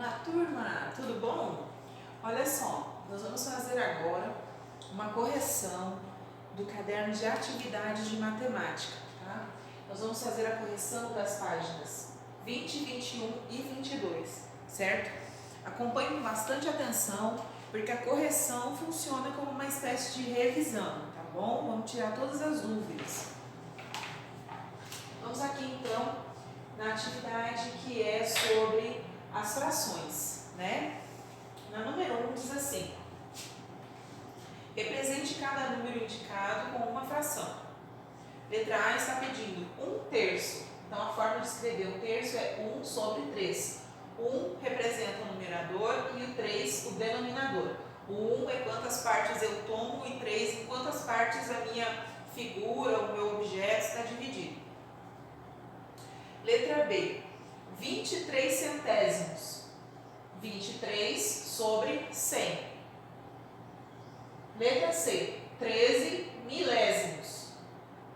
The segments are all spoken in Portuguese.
Olá, turma! Tudo bom? Olha só, nós vamos fazer agora uma correção do caderno de atividades de matemática, tá? Nós vamos fazer a correção das páginas 20, 21 e 22, certo? Acompanhe com bastante atenção, porque a correção funciona como uma espécie de revisão, tá bom? Vamos tirar todas as dúvidas. Vamos aqui então na atividade que é sobre as frações, né? Na número 1 diz assim: represente cada número indicado com uma fração. Letra A está pedindo 1/3. Então a forma de escrever 1/3 é 1 sobre 3. 1 representa o numerador e o 3 o denominador. O 1 é quantas partes eu tomo e 3 em quantas partes a minha figura, o meu objeto está dividido. Letra B, 23 centésimos. 23 sobre 100. Letra C, 13 milésimos.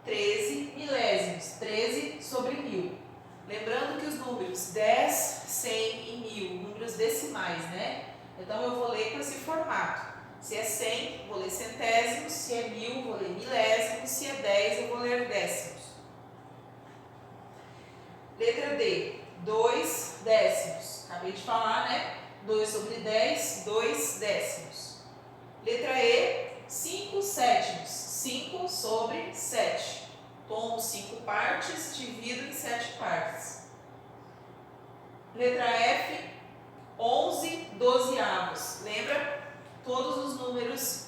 13 milésimos, 13 sobre 1000. Lembrando que os números 10, 100 e 1000, números decimais, né? Então eu vou ler com esse formato. Se é 100, vou ler centésimos. Se é 1000, vou ler milésimos. Se é 10, eu vou ler décimos. Letra D, 2 décimos. Acabei de falar, né? 2 sobre 10, 2 décimos. Letra E, 5 sétimos. 5 sobre 7. Tomo 5 partes, divido em 7 partes. Letra F, 11 dozeavos. Lembra? Todos os números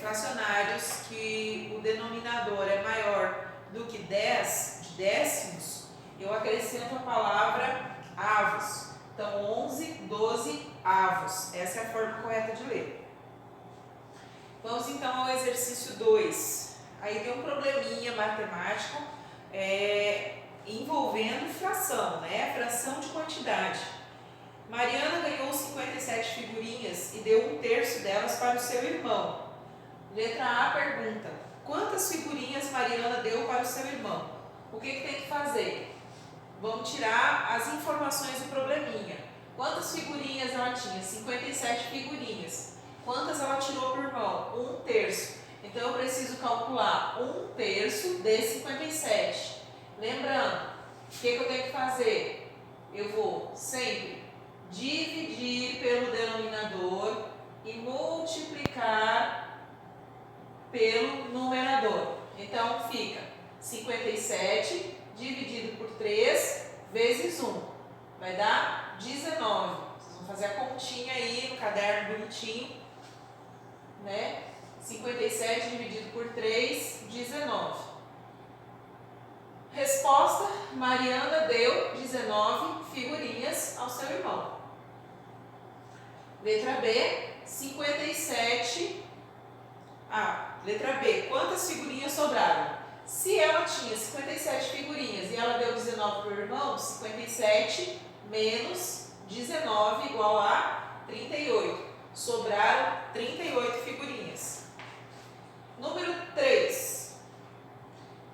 fracionários que o denominador é maior do que 10 de décimos, eu acrescento a palavra avos. Então, 11 dozeavos. Essa é a forma correta de ler. Vamos então ao exercício 2. Aí tem um probleminha matemático envolvendo fração, né? Fração de quantidade. Mariana ganhou 57 figurinhas e deu 1/3 delas para o seu irmão. Letra A pergunta: quantas figurinhas Mariana deu para o seu irmão? O que tem que fazer? Vamos tirar as informações do probleminha. Quantas figurinhas ela tinha? 57 figurinhas. Quantas ela tirou para o irmão? 1/3. Então eu preciso calcular 1/3 de 57. Lembrando, o que eu tenho que fazer? Eu vou sempre dividir pelo denominador e multiplicar pelo numerador. Então fica 57 dividido por 3 vezes 1. Vai dar 19. Vocês vão fazer a continha aí no caderno bonitinho, né? 57 dividido por 3, 19. Resposta: Mariana deu 19 figurinhas ao seu irmão. Letra B, 57. Letra B, quantas figurinhas sobraram? Se ela tinha 57 figurinhas e ela deu 19 para o irmão, 57 menos 19 igual a 38. Sobraram 38 figurinhas. Número 3.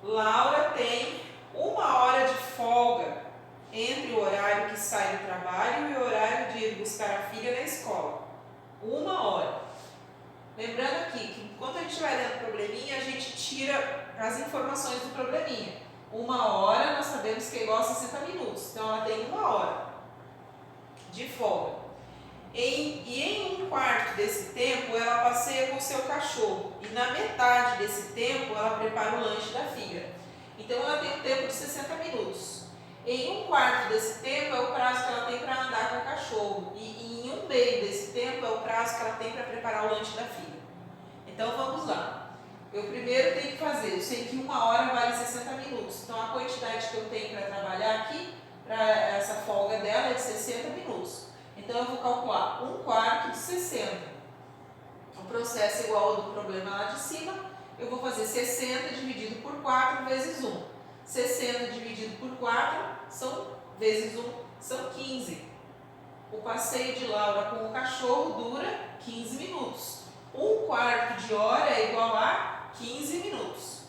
Laura tem 1 hora de folga entre o horário que sai do trabalho e o horário de ir buscar a filha na escola. 1 hora. Lembrando aqui que enquanto a gente vai lendo o probleminha, a gente tira as informações do probleminha. 1 hora nós sabemos que é igual a 60 minutos. Então ela tem 1 hora de folga. Em 1/4 desse tempo, ela passeia com o seu cachorro. E na metade desse tempo, ela prepara o lanche da filha. Então, ela tem um tempo de 60 minutos. Em 1/4 desse tempo, é o prazo que ela tem para andar com o cachorro. E em 1/2 desse tempo, é o prazo que ela tem para preparar o lanche da filha. Então, vamos lá. Eu primeiro tenho que fazer, eu sei que 1 hora vale 60 minutos. Então, a quantidade que eu tenho para trabalhar aqui, para essa folga dela, é de 60 minutos. Então, eu vou calcular 1/4 de 60. O processo é igual ao do problema lá de cima. Eu vou fazer 60 dividido por 4 vezes 1. 60 dividido por 4 vezes 1 são 15. O passeio de Laura com o cachorro dura 15 minutos. 1/4 de hora é igual a 15 minutos.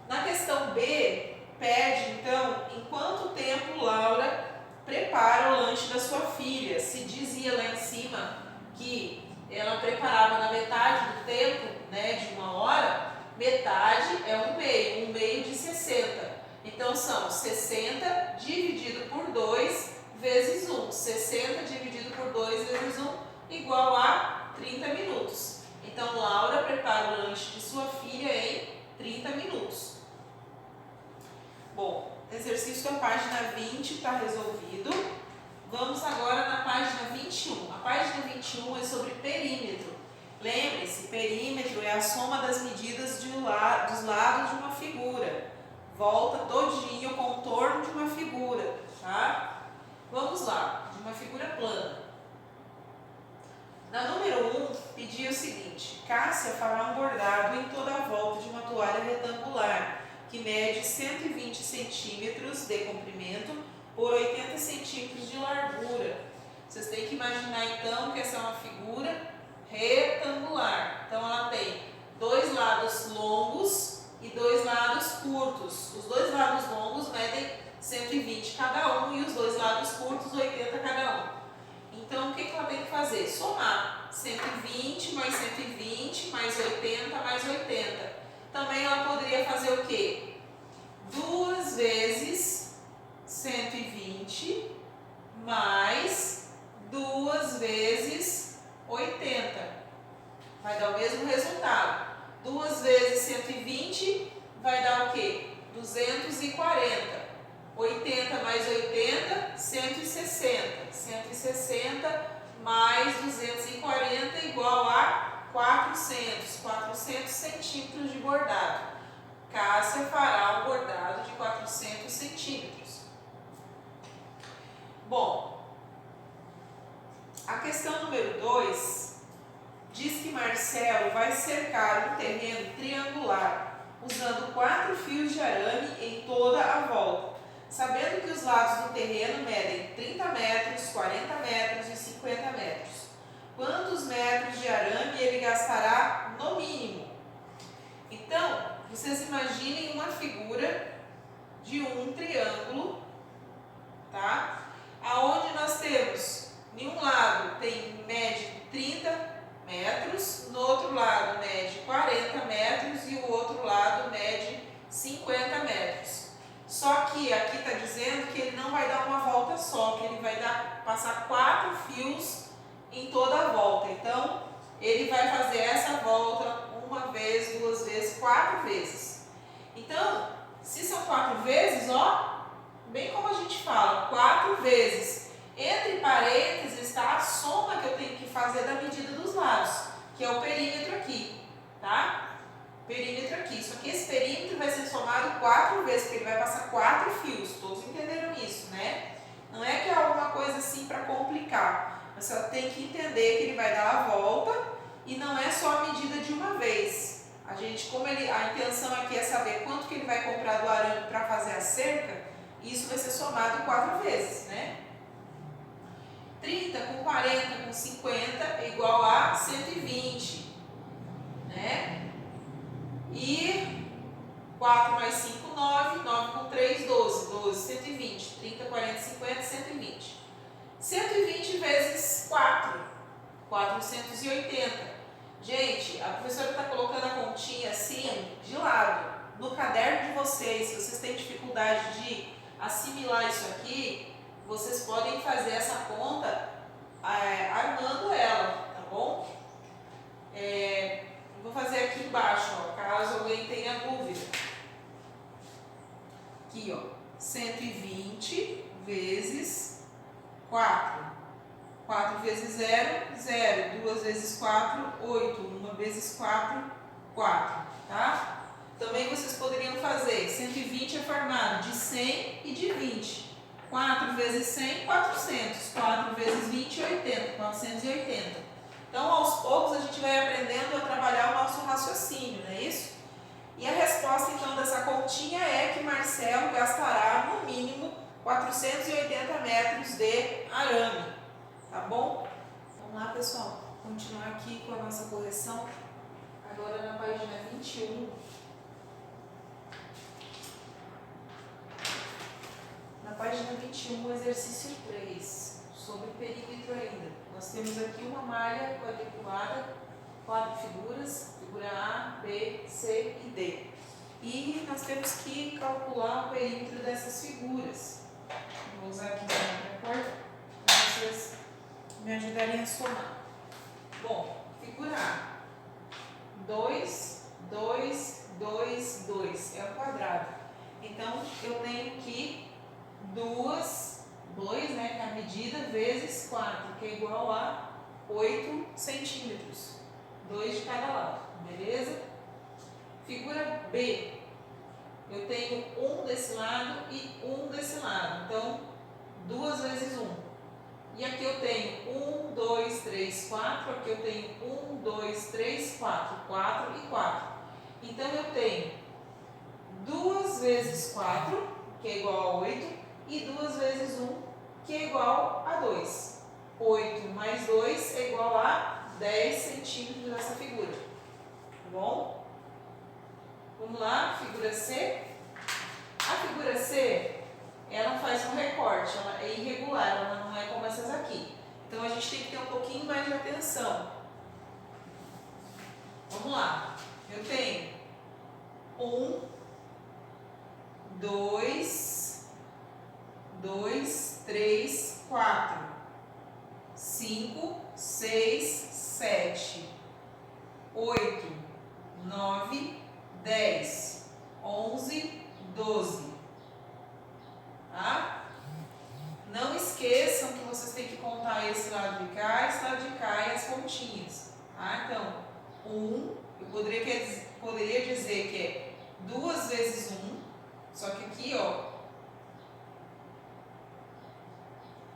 Na questão B, pede então em quanto tempo Laura prepara o lanche lanche da sua filha. Se dizia lá em cima que ela preparava na metade do tempo, né, de 1 hora, metade é 1/2, 1/2 de 60. Então são 60 dividido por 2 vezes 1. 60 dividido por 2 vezes 1 igual a 30 minutos. Então Laura prepara o lanche de sua filha em 30 minutos. Bom, exercício da página 20 está resolvido. Vamos agora na página 21. A página 21 é sobre perímetro. Lembre-se, perímetro é a soma das medidas dos lados de uma figura. Volta todinho o contorno de uma figura, tá? Vamos lá, de uma figura plana. Na número 1, pedia o seguinte: Cássia fará um bordado em toda a volta de uma toalha retangular, que mede 120 centímetros de comprimento por 80 centímetros de largura. Vocês têm que imaginar então que essa é uma figura retangular. Então ela tem 2 lados longos e 2 lados curtos. Os 2 lados longos medem 120 cada um e os 2 lados curtos 80 cada um. Então o que ela tem que fazer? Somar 120 mais 120 mais 80 mais 80. Também ela poderia fazer o quê? 2 vezes 120 mais 2 vezes 80. Vai dar o mesmo resultado. 2 vezes 120 vai dar o quê? 240. 80 mais 80, 160. 160 mais 240 igual a 400. 400 centímetros de bordado. Cássia fará um bordado de 400 centímetros. Bom, a questão número 2 diz que Marcelo vai cercar um terreno triangular usando 4 fios de arame em toda a volta, sabendo que os lados do terreno medem 30 metros, 40 metros e 50 metros. Quantos metros de arame ele gastará no mínimo? Então, vocês imaginem uma figura de um triângulo, tá? Aonde nós temos, em um lado mede 30 metros, no outro lado mede 40 metros e o outro lado mede 50 metros. Só que aqui está dizendo que ele não vai dar uma volta só, que ele vai passar 4 fios em toda a volta. Então, ele vai fazer essa volta 1 vez, 2 vezes, 4 vezes. Então, se são 4 vezes, ó, bem como a gente fala, 4 vezes. Entre parênteses está a soma que eu tenho que fazer da medida dos lados, que é o perímetro aqui, tá? Perímetro aqui. Só que esse perímetro vai ser somado 4 vezes, porque ele vai passar 4 fios. Todos entenderam isso, né? Não é que é alguma coisa assim para complicar. Você tem que entender que ele vai dar a volta e não é só a medida de uma vez. A intenção aqui é saber quanto que ele vai comprar do arame para fazer a cerca. Isso vai ser somado 4 vezes, né? 30 com 40 com 50 é igual a 120, né? E 4 mais 5, 9, 9 com 3, 12, 12, 120, 30, 40, 50, 120. 120 vezes 4, 480. Gente, a professora está colocando a continha assim, de lado. No caderno de vocês, se vocês têm dificuldade de assimilar isso aqui, vocês podem fazer essa conta armando ela, tá bom? Vou fazer aqui embaixo, ó, caso alguém tenha dúvida. Aqui, ó, 120 vezes 4. 4 vezes 0, 0. 2 vezes 4, 8. 1 vezes 4, 4, tá? Também vocês poderiam fazer 120 é formado de 100 e de 20. 4 vezes 100, 400. 4 vezes 20, 80. 480. Então, aos poucos, a gente vai aprendendo a trabalhar o nosso raciocínio, não é isso? E a resposta, então, dessa continha é que Marcelo gastará, no mínimo, 480 metros de arame. Tá bom? Vamos lá, pessoal. Continuar aqui com a nossa correção. Agora na página 21. Na página 21, exercício 3. perímetro ainda. Nós temos aqui uma malha quadriculada, 4 figuras, figura A, B, C e D. E nós temos que calcular o perímetro dessas figuras. Vou usar aqui a porta para vocês me ajudarem a somar. Bom, figura A. 2, 2, 2, 2 é o quadrado. Então, eu tenho que 2, né, que é a medida, vezes 4, que é igual a 8 centímetros. 2 de cada lado, beleza? Figura B. Eu tenho 1 desse lado e 1 desse lado. Então, 2 vezes 1. E aqui eu tenho 1, 2, 3, 4. Aqui eu tenho 1, 2, 3, 4. 4 e 4. Então, eu tenho 2 vezes 4, que é igual a 8. E 2 vezes 1, que é igual a 2. 8 mais 2 é igual a 10 centímetros dessa figura. Tá bom? Vamos lá, figura C. A figura C, ela faz um recorte, ela é irregular, ela não é como essas aqui. Então, a gente tem que ter um pouquinho mais de atenção. Vamos lá. Eu tenho 1, 2, 3, 4, 5, 6, 7, 8, 9, 10, 11, 12. Tá? Não esqueçam que vocês têm que contar esse lado de cá, esse lado de cá e as pontinhas. Tá? Então, 1, eu poderia dizer que é 2 vezes 1, só que aqui, ó,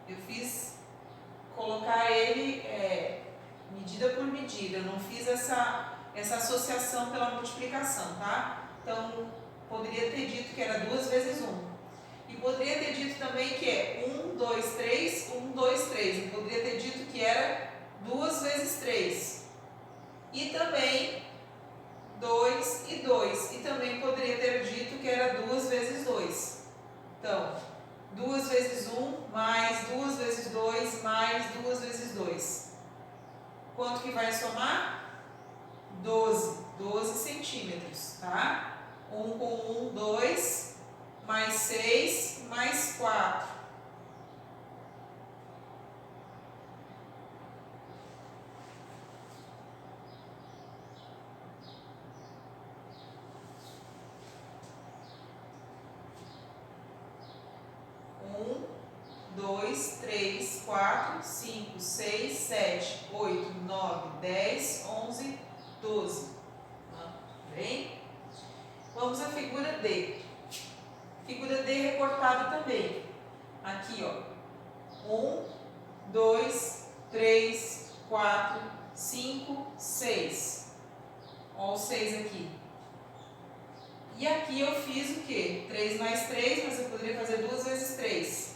eu fiz colocar ele medida por medida, eu não fiz essa associação pela multiplicação, tá? Então, poderia ter dito que era 2 vezes 1. E poderia ter dito também que é 1, 2, 3, 1, 2, 3. E poderia ter dito que era 2 vezes 3. E também 2 e 2. E também poderia ter dito que era 2 vezes 2. Então, 2 vezes 1 mais 2 vezes 2 mais 2 vezes 2. Quanto que vai somar? 12 centímetros, tá? 1 com 1, 2, mais 6, mais 4. Um, 2, 3, 4, 5, 6, 7, 8, 9, 10, 11, 12. Bem? Vamos à figura D. Figura D recortada também. Aqui, ó. 1, 2, 3, 4, 5, 6. Ó, o 6 aqui. E aqui eu fiz o quê? 3 mais 3, mas eu poderia fazer 2 vezes 3.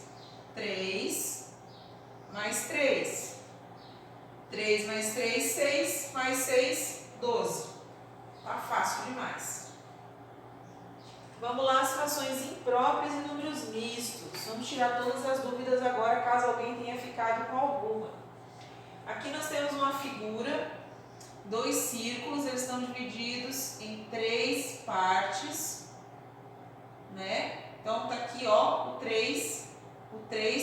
3 mais 3. 3 mais 3, 6. Mais 6, 12. Tá fácil demais. Vamos lá, as frações impróprias e números mistos. Vamos tirar todas as dúvidas agora, caso alguém tenha ficado com alguma. Aqui nós temos uma figura, 2 círculos, eles estão divididos em 3 partes, né? Então, tá aqui, ó, o 3,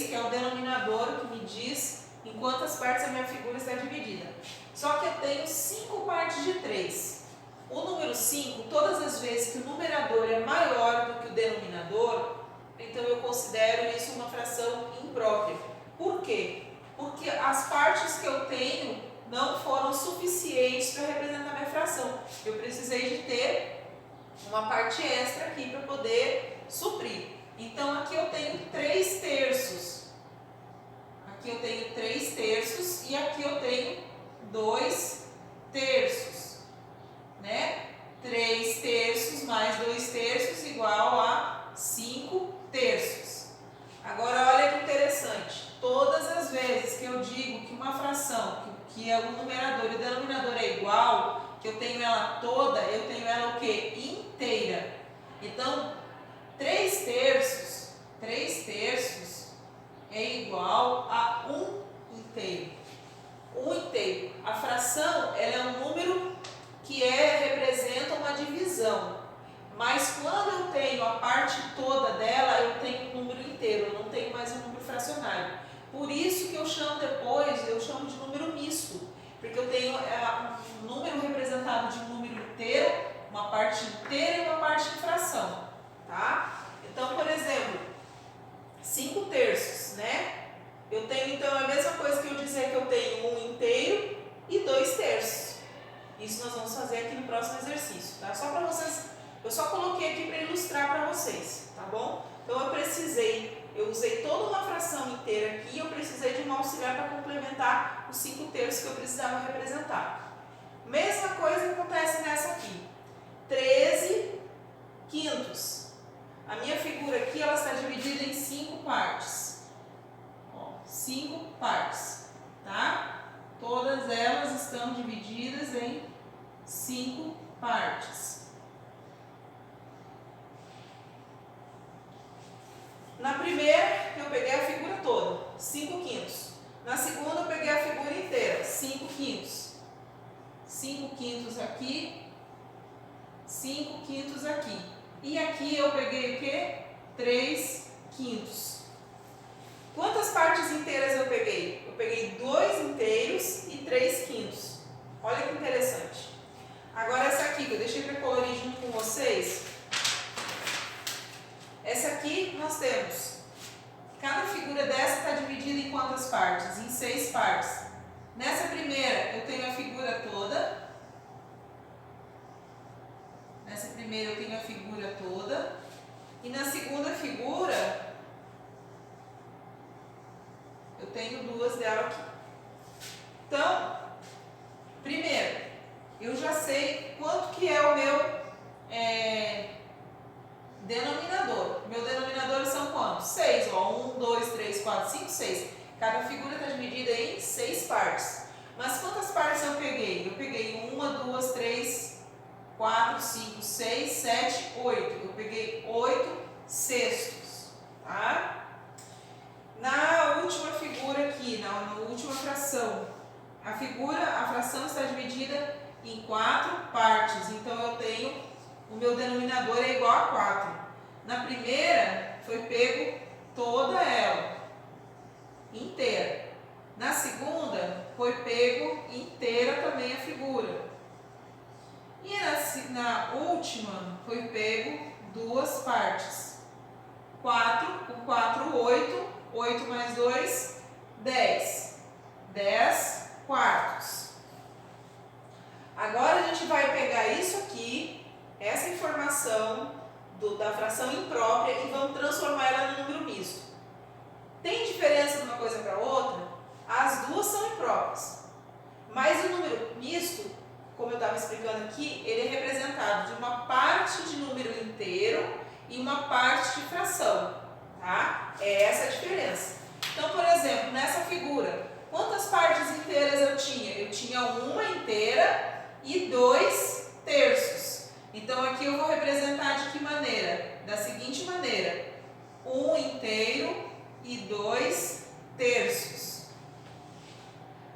que é o denominador que me diz em quantas partes a minha figura está dividida. Só que eu tenho 5 partes de 3. O número 5, todas as vezes que o numerador é maior do que o denominador, então eu considero isso uma fração imprópria. Por quê? Porque as partes que eu tenho não foram suficientes para representar minha fração. Eu precisei de ter uma parte extra aqui para poder suprir. Então, aqui eu tenho 3 terços. Aqui eu tenho 3 terços e aqui eu tenho 2 terços. Né? 3 terços mais 2 terços igual a 5 terços. Agora, olha que interessante. Todas as vezes que eu digo que uma fração, que é o numerador e o denominador é igual, que eu tenho ela toda, eu tenho ela o quê? Inteira. Então, 3 terços é igual a 1 Por isso que eu chamo depois, eu chamo de número misto, porque eu tenho um número representado de um número inteiro, uma parte inteira e uma parte em fração, tá? Então, por exemplo, 5 terços, né? Eu tenho, então, a mesma coisa que eu dizer que eu tenho 1 inteiro e 2 terços. Isso nós vamos fazer aqui no próximo exercício, tá? Só para vocês, eu só coloquei aqui para ilustrar para vocês, tá bom? Então, eu usei toda uma fração inteira aqui, eu precisei de um auxiliar para complementar os 5 terços que eu precisava representar. Mesma coisa acontece nessa aqui, 13 quintos. A minha figura aqui, ela está dividida em 5 partes. Ó, 5 partes, tá? Todas elas estão divididas em 5 partes. Na primeira, eu peguei a figura toda, 5 quintos. Na segunda, eu peguei a figura inteira, 5 quintos. 5 quintos aqui, 5 quintos aqui. E aqui eu peguei o quê? 3 quintos. Quantas partes inteiras eu peguei? Eu peguei 2 inteiros e 3 quintos. Olha que interessante. Agora essa aqui, que eu deixei para colorir junto com vocês. Essa aqui nós temos, cada figura dessa está dividida em quantas partes? Em 6 partes. Nessa primeira eu tenho a figura toda. Nessa primeira eu tenho a figura toda. E na segunda figura eu tenho 2 dela aqui. Então, primeiro, eu já sei quanto que é o meu denominador. Meu denominador são quantos? 6. 1, 2, 3, 4, 5, 6. Cada figura está dividida em 6 partes. Mas quantas partes eu peguei? Eu peguei 1, 2, 3, 4, 5, 6, 7, 8. Eu peguei 8 sextos. Tá? Na última figura aqui, na última fração, a fração está dividida em 4 partes. Então eu tenho, o meu denominador é igual a 4. Na primeira, foi pego toda ela, inteira. Na segunda, foi pego inteira também a figura. E na última, foi pego 2 partes. 4, com 4, 8. 8 mais 2, 10. 10 quartos. Agora a gente vai pegar isso aqui, essa informação da fração imprópria, e vamos transformar ela no número misto. Tem diferença de uma coisa para outra? As duas são impróprias. Mas o número misto, como eu estava explicando aqui, ele é representado de uma parte de número inteiro e uma parte de fração. Tá? É essa a diferença. Então, por exemplo, nessa figura, quantas partes inteiras eu tinha? Eu tinha 1 inteira e 2 terços. Então, aqui eu vou representar de que maneira? Da seguinte maneira: 1 inteiro e 2 terços.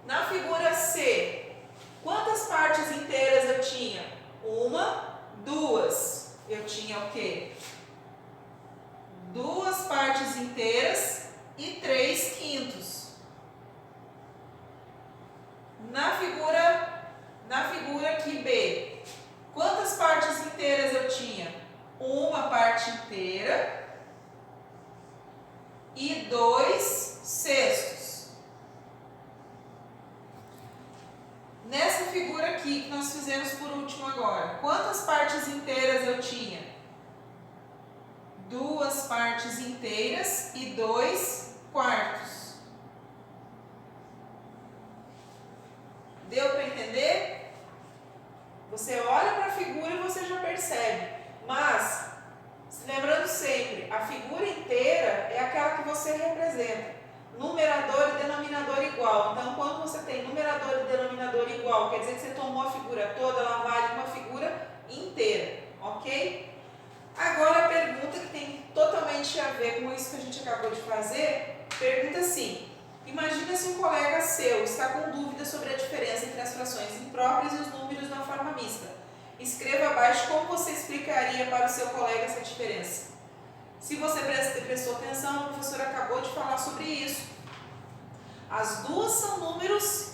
Na figura C, quantas partes inteiras eu tinha? 1, 2. Eu tinha o quê? 2 partes inteiras e 3 quintos. Na figura aqui B, quantas partes inteiras eu tinha? 1 parte inteira e 2 sextos. Nessa figura aqui que nós fizemos por último agora, quantas partes inteiras eu tinha? 2 partes inteiras e 2 quartos. Deu para entender? Você olha para a figura e você já percebe. Mas, lembrando sempre, a figura inteira é aquela que você representa. Numerador e denominador igual. Então, quando você tem numerador e denominador igual, quer dizer que você tomou a figura toda, ela vale uma figura inteira. Ok? Agora a pergunta que tem totalmente a ver com isso que a gente acabou de fazer, pergunta assim: imagina se um colega seu está com dúvidas sobre a diferença entre as frações impróprias e os números na forma mista. Escreva abaixo como você explicaria para o seu colega essa diferença. Se você prestou atenção, a professora acabou de falar sobre isso. As duas são números,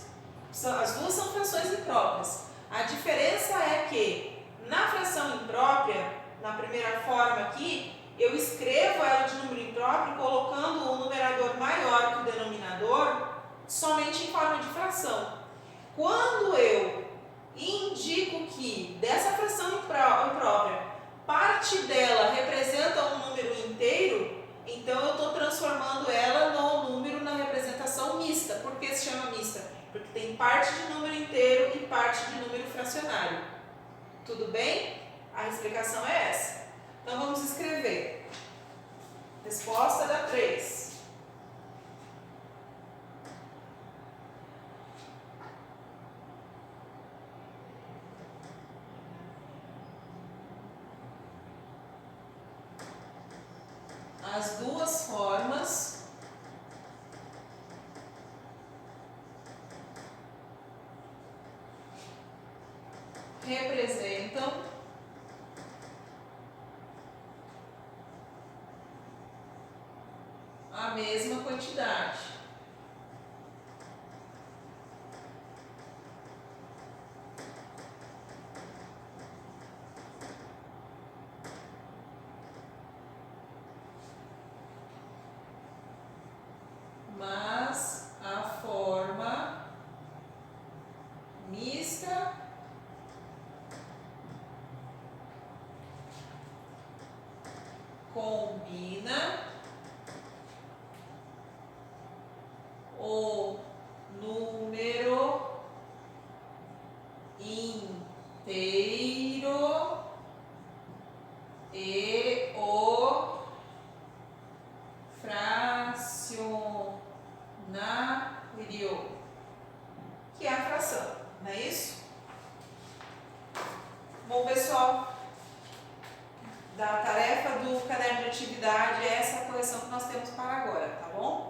as duas são frações impróprias. A diferença é que na fração imprópria, na primeira forma aqui, eu escrevo ela de número impróprio colocando o numerador maior que o denominador somente em forma de fração. Quando eu indico que dessa fração imprópria, parte dela representa um número inteiro, então eu estou transformando ela no número na representação mista. Por que se chama mista? Porque tem parte de número inteiro e parte de número fracionário. Tudo bem? A explicação é essa. Então vamos escrever. Resposta da 3. As duas formas representam a mesma quantidade. Mas a forma mista combina o número inteiro e o fracionário, que é a fração, não é isso? Bom, pessoal, da tarefa do caderno de atividade, essa é a correção que nós temos para agora, tá bom?